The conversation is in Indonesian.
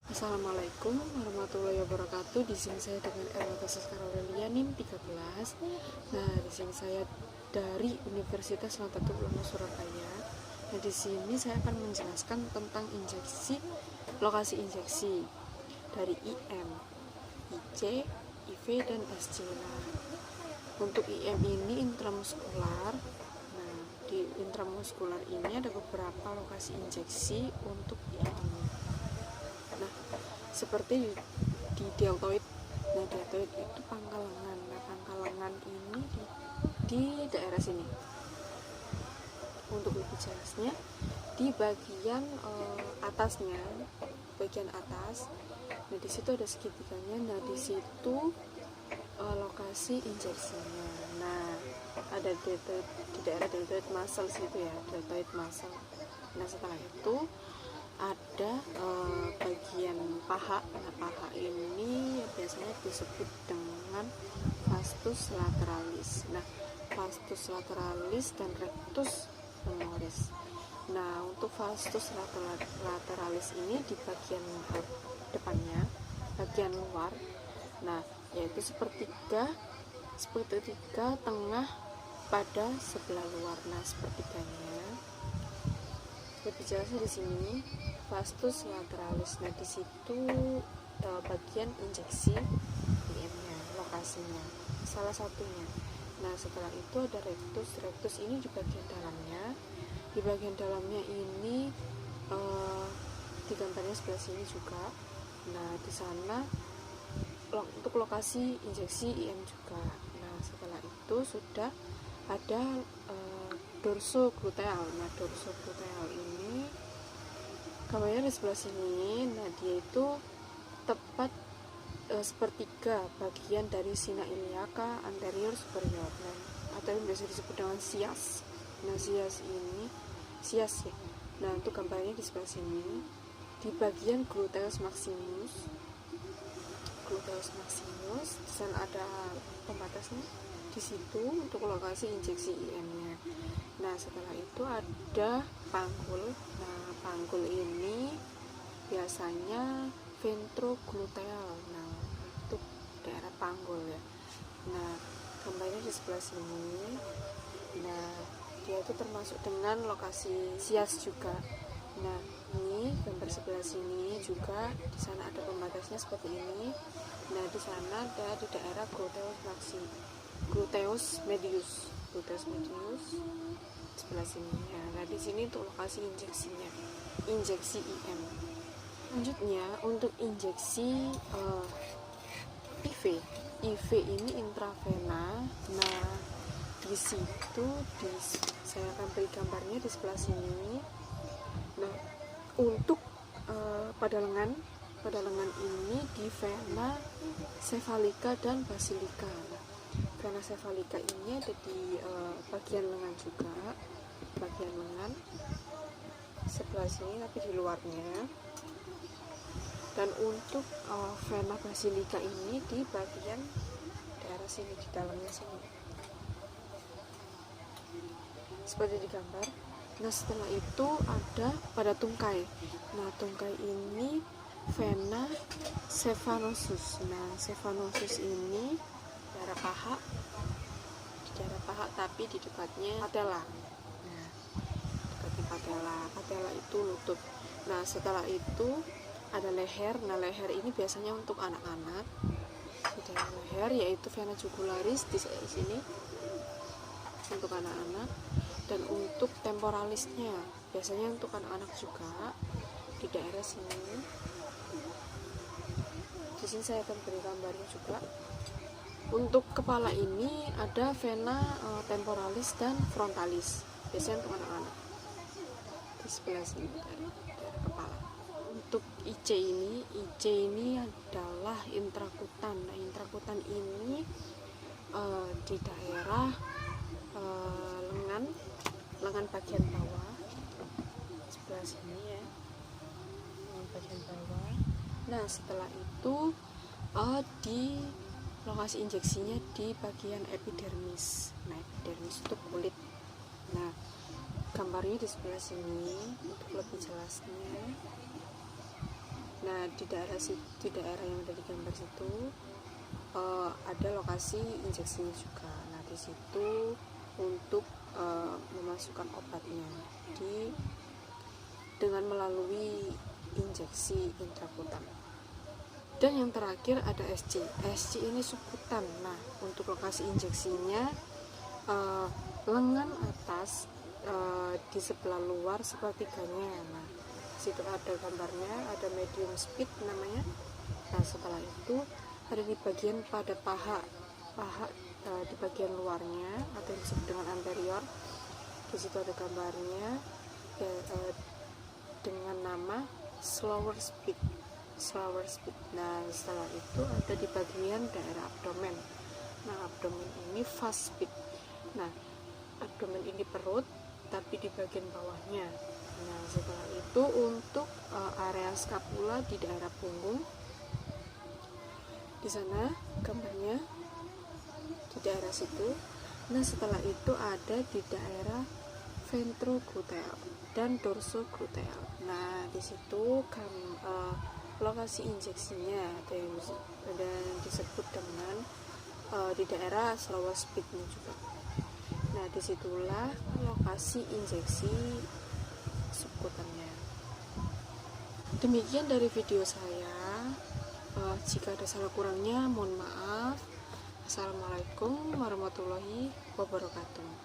Assalamualaikum warahmatullahi wabarakatuh. Di sini saya dengan Erwata Saskara Aurelia NIM 13. Nah, di sini saya dari Universitas Nahdlatul Ulama Surabaya. Nah, di sini saya akan menjelaskan tentang injeksi, lokasi injeksi dari IM, IC, IV, dan SC. Nah, untuk IM ini intramuskular. Nah, di intramuskular ini ada beberapa lokasi injeksi untuk IM ini. Nah, seperti di deltoid. Nah, deltoid itu pangkal lengan. Nah, pangkal lengan ini di daerah sini. Untuk lebih jelasnya, di bagian atasnya, bagian atas. Nah, di situ ada segitiganya. Nah, di situ lokasi injeksinya. Nah, ada deltoid di daerah deltoid muscle situ ya, deltoid muscle. Nah, setelah itu ada bagian paha. Nah, paha ini biasanya disebut dengan vastus lateralis. Nah, vastus lateralis dan rectus femoris. Nah, untuk vastus lateralis ini di bagian depannya, bagian luar. Nah, yaitu sepertiga tengah pada sebelah luar. Nah, sepertiganya lebih jelasnya di sini vastus lateralis. Nah, di situ bagian injeksi IM-nya, lokasinya, salah satunya. Nah, setelah itu ada rectus. Rectus ini di bagian dalamnya. Di bagian dalamnya ini di gambarnya sebelah sini juga. Nah, di sana untuk lokasi injeksi IM juga. Nah, setelah itu sudah ada dorsogluteal. Nah, dorsogluteal ini gambarnya di sebelah sini. Nah, dia itu tepat sepertiga bagian dari sina iliaca anterior superior. Nah, atau yang biasa disebut dengan sias. Nah, sias ya. Nah, untuk gambarnya di sebelah sini di bagian gluteus maximus. Di sana ada pembatasnya di situ untuk lokasi injeksi IM-nya. Nah, setelah itu ada panggul. Nah, panggul ini biasanya ventrogluteal. Nah, itu daerah panggul ya. Nah, gambarnya di sebelah sini. Nah, dia itu termasuk dengan lokasi sias juga. Nah, ini gambar sebelah sini juga, di sana ada pembatasnya seperti ini. Nah, di sana ada di daerah gluteus medius sebelah sini. Nah, di sini untuk lokasi injeksinya, injeksi IM. Selanjutnya untuk injeksi IV ini intravena. Nah, di situ saya akan beri gambarnya di sebelah sini. Nah, untuk pada lengan ini di vena cephalica dan basilika. Nah, vena cephalica ini ada di bagian lengan juga, bagian lengan sebelah sini tapi di luarnya. Dan untuk vena basilika ini di bagian daerah sini, di dalamnya sini, seperti di gambar. Nah, setelah itu ada pada tungkai. Nah, tungkai ini vena cephanosus. Nah, cephanosus ini daerah paha, tapi di dekatnya patella. Nah, dekatnya patella itu lutut. Nah, setelah itu ada leher. Nah, leher ini biasanya untuk anak-anak. Di daerah leher yaitu vena jugularis di sini untuk anak-anak. Dan untuk temporalisnya biasanya untuk anak-anak juga di daerah sini. Di sini saya akan beri gambarnya juga. Untuk kepala ini ada vena temporalis dan frontalis, biasanya untuk anak-anak di sebelah sini dari kepala. Untuk IC ini adalah intrakutan. Nah, intrakutan ini di daerah lengan bagian bawah sebelah sini ya, lengan bagian bawah. Nah, setelah itu di lokasi injeksinya di bagian epidermis. Nah, epidermis itu kulit. Nah, gambarnya di sebelah sini untuk lebih jelasnya. Nah, di daerah yang ada di gambar situ ada lokasi injeksinya juga. Nah, di situ untuk memasukkan obatnya dengan melalui injeksi intrakutan. Dan yang terakhir ada SC. SC ini subkutan. Nah, untuk lokasi injeksinya lengan atas di sebelah luar sepertiganya. Nah, situ ada gambarnya, ada medium speed namanya. Nah, setelah itu ada di bagian pada paha di bagian luarnya atau yang disebut dengan anterior. Di situ ada gambarnya dengan nama slower speed. Nah, setelah itu ada di bagian daerah abdomen. Nah, abdomen ini fast speed. Nah, abdomen ini perut tapi di bagian bawahnya. Nah, setelah itu untuk area skapula di daerah punggung, di sana gambarnya di daerah situ. Nah, setelah itu ada di daerah ventrogluteal dan dorsogluteal. Nah, di situ lokasi injeksinya ada yang disebut dengan di daerah slower speednya juga. Nah, disitulah lokasi injeksi subkutannya. Demikian dari video saya. Jika ada salah kurangnya mohon maaf. Assalamualaikum warahmatullahi wabarakatuh.